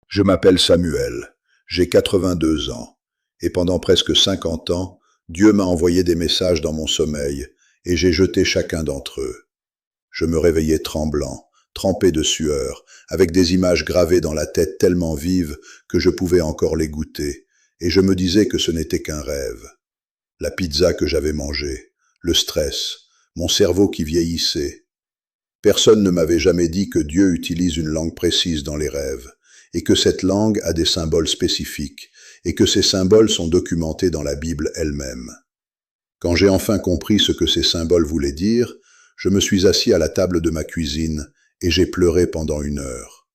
Je m'appelle Samuel, j'ai 82 ans, et pendant presque 50 ans, Dieu m'a envoyé des messages dans mon sommeil, et j'ai jeté chacun d'entre eux. Je me réveillais tremblant, trempé de sueur, avec des images gravées dans la tête tellement vives que je pouvais encore les goûter, et je me disais que ce n'était qu'un rêve. La pizza que j'avais mangée, le stress, mon cerveau qui vieillissait. Personne ne m'avait jamais dit que Dieu utilise une langue précise dans les rêves, et que cette langue a des symboles spécifiques, et que ces symboles sont documentés dans la Bible elle-même. Quand j'ai enfin compris ce que ces symboles voulaient dire, je me suis assis à la table de ma cuisine et j'ai pleuré pendant 1 heure.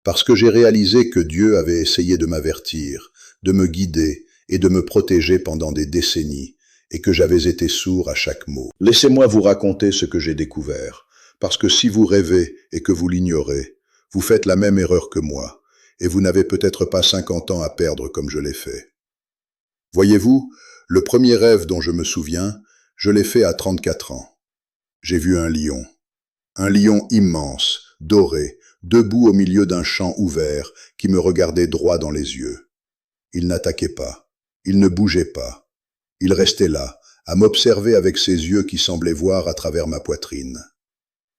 Parce que j'ai réalisé que Dieu avait essayé de m'avertir, de me guider et de me protéger pendant des décennies, et que j'avais été sourd à chaque mot. Laissez-moi vous raconter ce que j'ai découvert, parce que si vous rêvez et que vous l'ignorez, vous faites la même erreur que moi, et vous n'avez peut-être pas 50 ans à perdre comme je l'ai fait. Voyez-vous, le premier rêve dont je me souviens, je l'ai fait à 34 ans. J'ai vu un lion immense, doré, debout au milieu d'un champ ouvert qui me regardait droit dans les yeux. Il n'attaquait pas, il ne bougeait pas. Il restait là, à m'observer avec ses yeux qui semblaient voir à travers ma poitrine.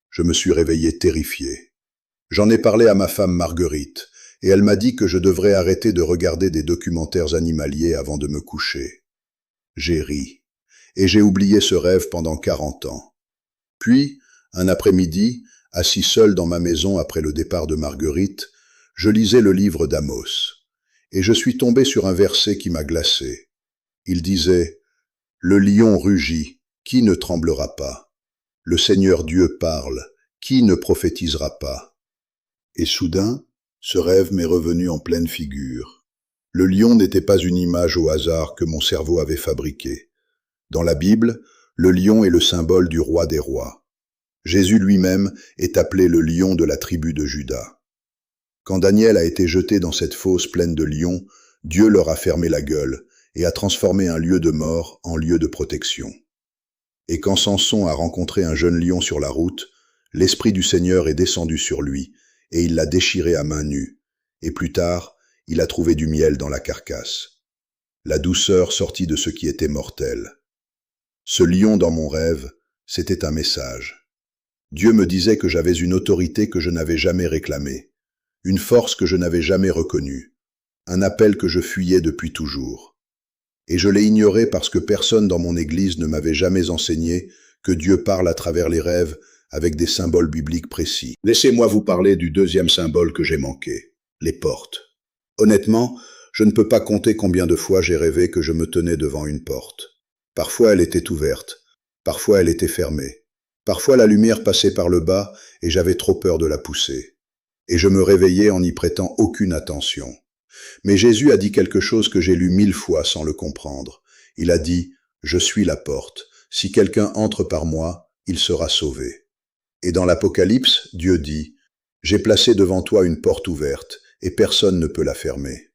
Je me suis réveillé terrifié. J'en ai parlé à ma femme Marguerite, et elle m'a dit que je devrais arrêter de regarder des documentaires animaliers avant de me coucher. J'ai ri, et j'ai oublié ce rêve pendant 40 ans. Puis, un après-midi, assis seul dans ma maison après le départ de Marguerite, je lisais le livre d'Amos, et je suis tombé sur un verset qui m'a glacé. Il disait « Le lion rugit, qui ne tremblera pas? Le Seigneur Dieu parle, qui ne prophétisera pas ?» Et soudain, ce rêve m'est revenu en pleine figure. Le lion n'était pas une image au hasard que mon cerveau avait fabriquée. Dans la Bible, le lion est le symbole du roi des rois. Jésus lui-même est appelé le lion de la tribu de Juda. Quand Daniel a été jeté dans cette fosse pleine de lions, Dieu leur a fermé la gueule et a transformé un lieu de mort en lieu de protection. Et quand Samson a rencontré un jeune lion sur la route, l'Esprit du Seigneur est descendu sur lui, et il l'a déchiré à main nue, et plus tard, il a trouvé du miel dans la carcasse. La douceur sortit de ce qui était mortel. Ce lion dans mon rêve, c'était un message. Dieu me disait que j'avais une autorité que je n'avais jamais réclamée, une force que je n'avais jamais reconnue, un appel que je fuyais depuis toujours. Et je l'ai ignoré parce que personne dans mon église ne m'avait jamais enseigné que Dieu parle à travers les rêves avec des symboles bibliques précis. Laissez-moi vous parler du deuxième symbole que j'ai manqué, les portes. Honnêtement, je ne peux pas compter combien de fois j'ai rêvé que je me tenais devant une porte. Parfois elle était ouverte, parfois elle était fermée. Parfois la lumière passait par le bas et j'avais trop peur de la pousser. Et je me réveillais en n'y prêtant aucune attention. Mais Jésus a dit quelque chose que j'ai lu 1000 fois sans le comprendre. Il a dit « Je suis la porte. Si quelqu'un entre par moi, il sera sauvé. » Et dans l'Apocalypse, Dieu dit « J'ai placé devant toi une porte ouverte, et personne ne peut la fermer. »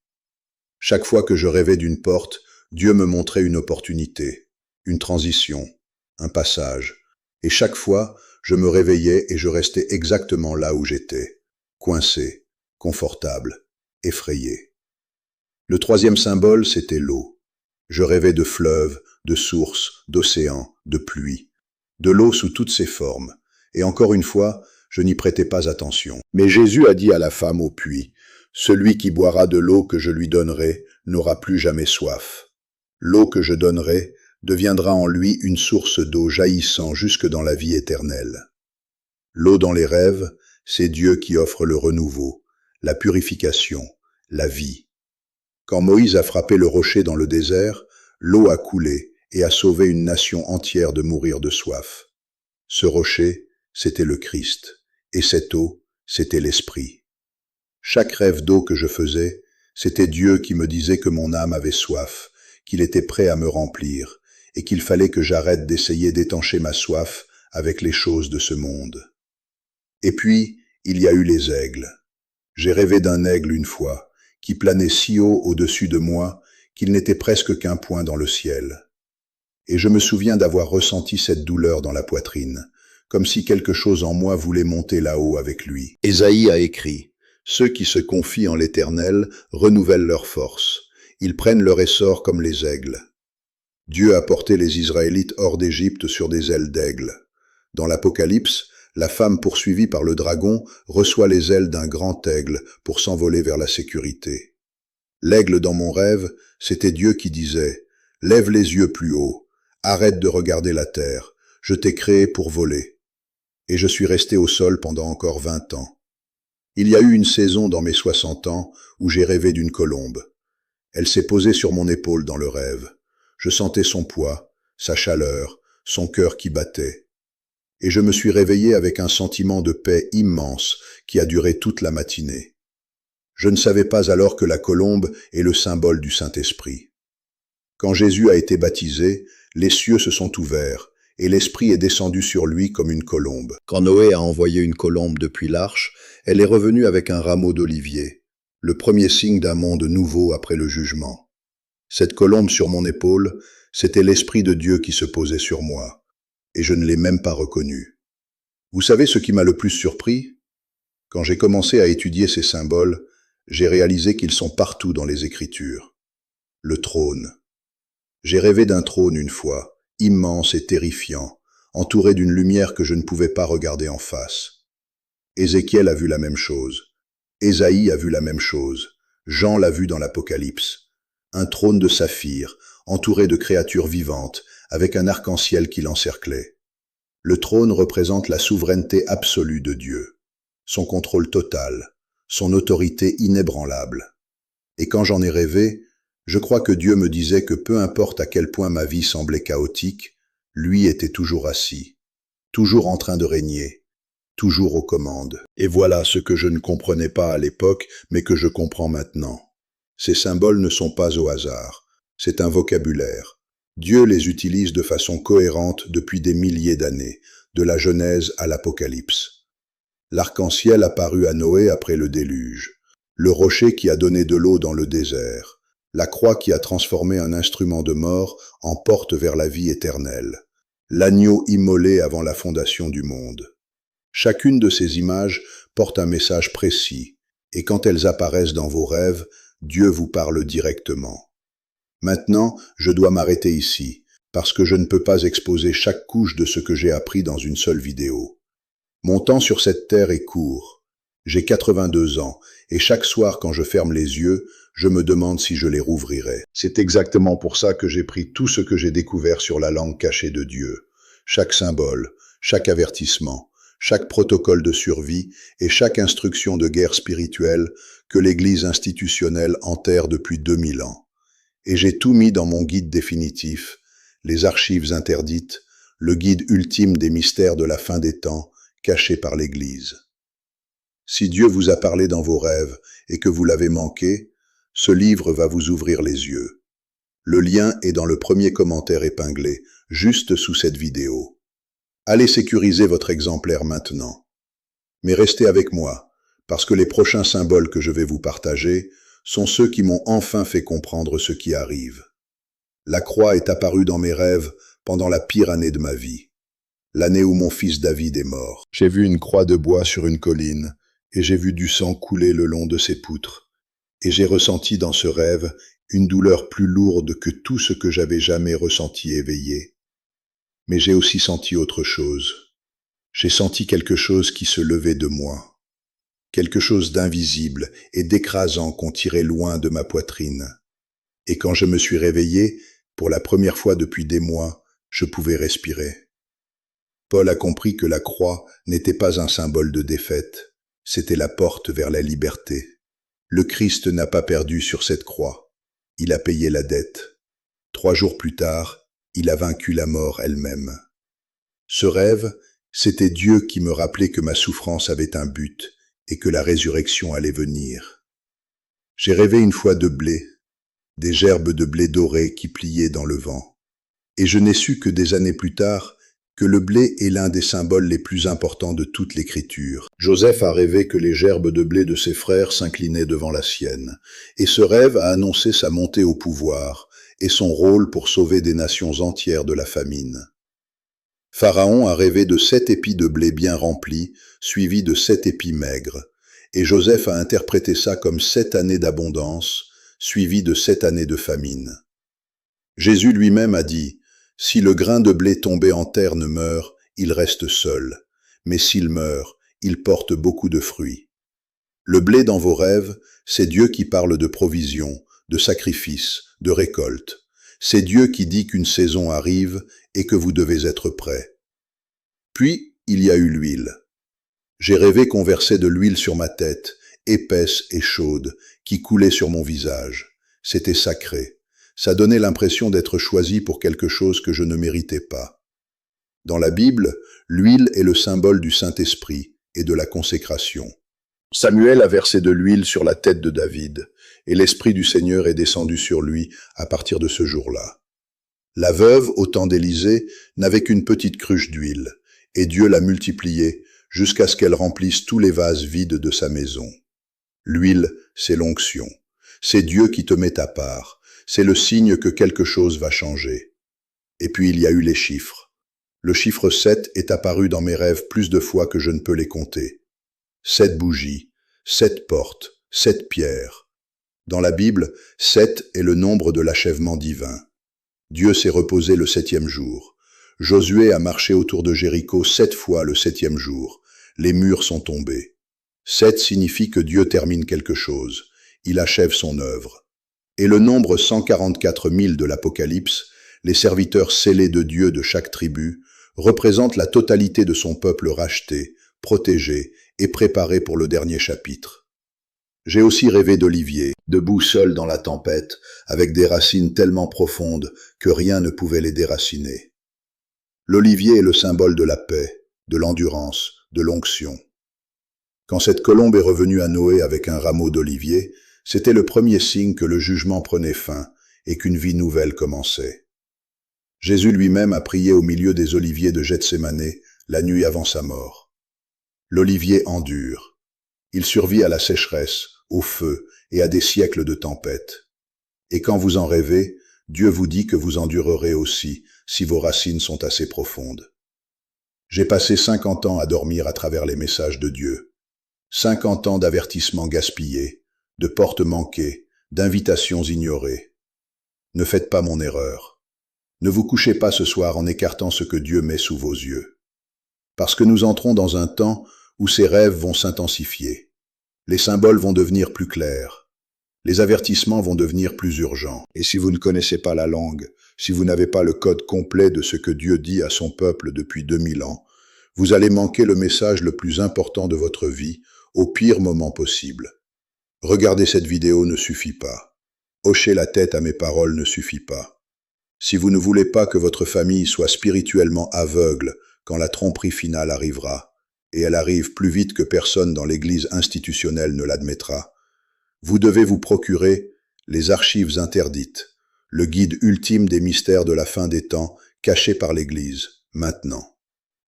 Chaque fois que je rêvais d'une porte, Dieu me montrait une opportunité, une transition, un passage. Et chaque fois, je me réveillais et je restais exactement là où j'étais, coincé, confortable, effrayé. Le troisième symbole, c'était l'eau. Je rêvais de fleuves, de sources, d'océans, de pluie, de l'eau sous toutes ses formes. Et encore une fois, je n'y prêtais pas attention. Mais Jésus a dit à la femme au puits, « Celui qui boira de l'eau que je lui donnerai n'aura plus jamais soif. L'eau que je donnerai deviendra en lui une source d'eau jaillissant jusque dans la vie éternelle. » L'eau dans les rêves, c'est Dieu qui offre le renouveau, la purification, la vie. Quand Moïse a frappé le rocher dans le désert, l'eau a coulé et a sauvé une nation entière de mourir de soif. Ce rocher, c'était le Christ, et cette eau, c'était l'Esprit. Chaque rêve d'eau que je faisais, c'était Dieu qui me disait que mon âme avait soif, qu'il était prêt à me remplir, et qu'il fallait que j'arrête d'essayer d'étancher ma soif avec les choses de ce monde. Et puis, il y a eu les aigles. J'ai rêvé d'un aigle une fois, qui planait si haut au-dessus de moi qu'il n'était presque qu'un point dans le ciel. Et je me souviens d'avoir ressenti cette douleur dans la poitrine, comme si quelque chose en moi voulait monter là-haut avec lui. Ésaïe a écrit Ceux qui se confient en l'Éternel renouvellent leur force. Ils prennent leur essor comme les aigles. Dieu a porté les Israélites hors d'Égypte sur des ailes d'aigle. Dans l'Apocalypse, la femme poursuivie par le dragon reçoit les ailes d'un grand aigle pour s'envoler vers la sécurité. L'aigle dans mon rêve, c'était Dieu qui disait « Lève les yeux plus haut, arrête de regarder la terre, je t'ai créé pour voler. » Et je suis resté au sol pendant encore 20 ans. Il y a eu une saison dans mes 60 ans où j'ai rêvé d'une colombe. Elle s'est posée sur mon épaule dans le rêve. Je sentais son poids, sa chaleur, son cœur qui battait. Et je me suis réveillé avec un sentiment de paix immense qui a duré toute la matinée. Je ne savais pas alors que la colombe est le symbole du Saint-Esprit. Quand Jésus a été baptisé, les cieux se sont ouverts et l'Esprit est descendu sur lui comme une colombe. Quand Noé a envoyé une colombe depuis l'arche, elle est revenue avec un rameau d'olivier, le premier signe d'un monde nouveau après le jugement. Cette colombe sur mon épaule, c'était l'Esprit de Dieu qui se posait sur moi, et je ne l'ai même pas reconnu. Vous savez ce qui m'a le plus surpris? Quand j'ai commencé à étudier ces symboles, j'ai réalisé qu'ils sont partout dans les Écritures. Le trône. J'ai rêvé d'un trône une fois, immense et terrifiant, entouré d'une lumière que je ne pouvais pas regarder en face. Ézéchiel a vu la même chose. Ésaïe a vu la même chose. Jean l'a vu dans l'Apocalypse. Un trône de saphir, entouré de créatures vivantes, avec un arc-en-ciel qui l'encerclait. Le trône représente la souveraineté absolue de Dieu, son contrôle total, son autorité inébranlable. Et quand j'en ai rêvé, je crois que Dieu me disait que peu importe à quel point ma vie semblait chaotique, lui était toujours assis, toujours en train de régner, toujours aux commandes. Et voilà ce que je ne comprenais pas à l'époque, mais que je comprends maintenant. Ces symboles ne sont pas au hasard, c'est un vocabulaire. Dieu les utilise de façon cohérente depuis des milliers d'années, de la Genèse à l'Apocalypse. L'arc-en-ciel apparut à Noé après le déluge, le rocher qui a donné de l'eau dans le désert, la croix qui a transformé un instrument de mort en porte vers la vie éternelle, l'agneau immolé avant la fondation du monde. Chacune de ces images porte un message précis, et quand elles apparaissent dans vos rêves, Dieu vous parle directement. Maintenant, je dois m'arrêter ici, parce que je ne peux pas exposer chaque couche de ce que j'ai appris dans une seule vidéo. Mon temps sur cette terre est court. J'ai 82 ans, et chaque soir quand je ferme les yeux, je me demande si je les rouvrirai. C'est exactement pour ça que j'ai pris tout ce que j'ai découvert sur la langue cachée de Dieu. Chaque symbole, chaque avertissement, chaque protocole de survie et chaque instruction de guerre spirituelle que l'Église institutionnelle enterre depuis 2000 ans. Et j'ai tout mis dans mon guide définitif, les archives interdites, le guide ultime des mystères de la fin des temps, caché par l'Église. Si Dieu vous a parlé dans vos rêves et que vous l'avez manqué, ce livre va vous ouvrir les yeux. Le lien est dans le premier commentaire épinglé, juste sous cette vidéo. Allez sécuriser votre exemplaire maintenant. Mais restez avec moi, parce que les prochains symboles que je vais vous partager sont ceux qui m'ont enfin fait comprendre ce qui arrive. La croix est apparue dans mes rêves pendant la pire année de ma vie, l'année où mon fils David est mort. J'ai vu une croix de bois sur une colline, et j'ai vu du sang couler le long de ses poutres, et j'ai ressenti dans ce rêve une douleur plus lourde que tout ce que j'avais jamais ressenti éveillé. Mais j'ai aussi senti autre chose. J'ai senti quelque chose qui se levait de moi. Quelque chose d'invisible et d'écrasant qu'on tirait loin de ma poitrine. Et quand je me suis réveillé, pour la première fois depuis des mois, je pouvais respirer. Paul a compris que la croix n'était pas un symbole de défaite, c'était la porte vers la liberté. Le Christ n'a pas perdu sur cette croix, il a payé la dette. 3 jours plus tard, il a vaincu la mort elle-même. Ce rêve, c'était Dieu qui me rappelait que ma souffrance avait un but, et que la résurrection allait venir. J'ai rêvé une fois de blé, des gerbes de blé doré qui pliaient dans le vent. Et je n'ai su que des années plus tard que le blé est l'un des symboles les plus importants de toute l'Écriture. Joseph a rêvé que les gerbes de blé de ses frères s'inclinaient devant la sienne, et ce rêve a annoncé sa montée au pouvoir et son rôle pour sauver des nations entières de la famine. Pharaon a rêvé de 7 épis de blé bien remplis, suivis de 7 épis maigres, Et Joseph a interprété ça comme 7 années d'abondance, suivies de 7 années de famine. Jésus lui-même a dit, « Si le grain de blé tombé en terre ne meurt, il reste seul, mais s'il meurt, il porte beaucoup de fruits. » Le blé dans vos rêves, c'est Dieu qui parle de provision, de sacrifice, de récolte. C'est Dieu qui dit qu'une saison arrive et que vous devez être prêt. Puis, il y a eu l'huile. J'ai rêvé qu'on versait de l'huile sur ma tête, épaisse et chaude, qui coulait sur mon visage. C'était sacré. Ça donnait l'impression d'être choisi pour quelque chose que je ne méritais pas. Dans la Bible, l'huile est le symbole du Saint-Esprit et de la consécration. Samuel a versé de l'huile sur la tête de David, et l'Esprit du Seigneur est descendu sur lui à partir de ce jour-là. La veuve, au temps d'Élisée, n'avait qu'une petite cruche d'huile, et Dieu l'a multipliée jusqu'à ce qu'elle remplisse tous les vases vides de sa maison. L'huile, c'est l'onction. C'est Dieu qui te met à part. C'est le signe que quelque chose va changer. Et puis il y a eu les chiffres. Le chiffre 7 est apparu dans mes rêves plus de fois que je ne peux les compter. 7 bougies, 7 portes, 7 pierres. Dans la Bible, 7 est le nombre de l'achèvement divin. Dieu s'est reposé le 7e jour. Josué a marché autour de Jéricho 7 fois le 7e jour. Les murs sont tombés. 7 signifie que Dieu termine quelque chose. Il achève son œuvre. Et le nombre 144 000 de l'Apocalypse, les serviteurs scellés de Dieu de chaque tribu, représente la totalité de son peuple racheté, protégé et préparé pour le dernier chapitre. J'ai aussi rêvé d'Olivier, debout seul dans la tempête, avec des racines tellement profondes que rien ne pouvait les déraciner. L'olivier est le symbole de la paix, de l'endurance, de l'onction. Quand cette colombe est revenue à Noé avec un rameau d'olivier, c'était le premier signe que le jugement prenait fin et qu'une vie nouvelle commençait. Jésus lui-même a prié au milieu des oliviers de Gethsémané la nuit avant sa mort. L'olivier endure. Il survit à la sécheresse, au feu et à des siècles de tempête. Et quand vous en rêvez, Dieu vous dit que vous endurerez aussi si vos racines sont assez profondes. J'ai passé 50 ans à dormir à travers les messages de Dieu. 50 ans d'avertissements gaspillés, de portes manquées, d'invitations ignorées. Ne faites pas mon erreur. Ne vous couchez pas ce soir en écartant ce que Dieu met sous vos yeux. Parce que nous entrons dans un temps où ces rêves vont s'intensifier. Les symboles vont devenir plus clairs. Les avertissements vont devenir plus urgents. Et si vous ne connaissez pas la langue, si vous n'avez pas le code complet de ce que Dieu dit à son peuple depuis 2000 ans, vous allez manquer le message le plus important de votre vie au pire moment possible. Regarder cette vidéo ne suffit pas. Hocher la tête à mes paroles ne suffit pas. Si vous ne voulez pas que votre famille soit spirituellement aveugle quand la tromperie finale arrivera, et elle arrive plus vite que personne dans l'Église institutionnelle ne l'admettra, vous devez vous procurer les archives interdites, le guide ultime des mystères de la fin des temps caché par l'Église, maintenant,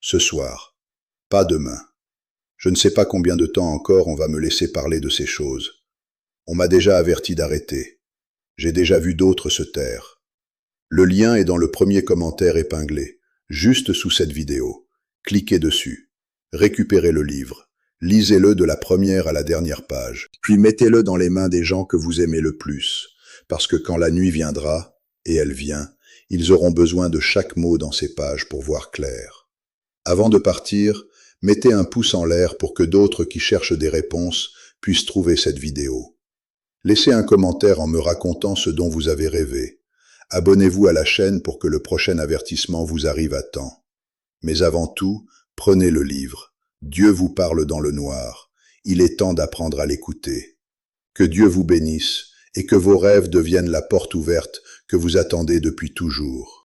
ce soir, pas demain. Je ne sais pas combien de temps encore on va me laisser parler de ces choses. On m'a déjà averti d'arrêter. J'ai déjà vu d'autres se taire. Le lien est dans le premier commentaire épinglé, juste sous cette vidéo. Cliquez dessus. Récupérez le livre. Lisez-le de la première à la dernière page. Puis mettez-le dans les mains des gens que vous aimez le plus. Parce que quand la nuit viendra, et elle vient, ils auront besoin de chaque mot dans ces pages pour voir clair. Avant de partir, mettez un pouce en l'air pour que d'autres qui cherchent des réponses puissent trouver cette vidéo. Laissez un commentaire en me racontant ce dont vous avez rêvé. Abonnez-vous à la chaîne pour que le prochain avertissement vous arrive à temps. Mais avant tout, prenez le livre. Dieu vous parle dans le noir. Il est temps d'apprendre à l'écouter. Que Dieu vous bénisse et que vos rêves deviennent la porte ouverte que vous attendez depuis toujours.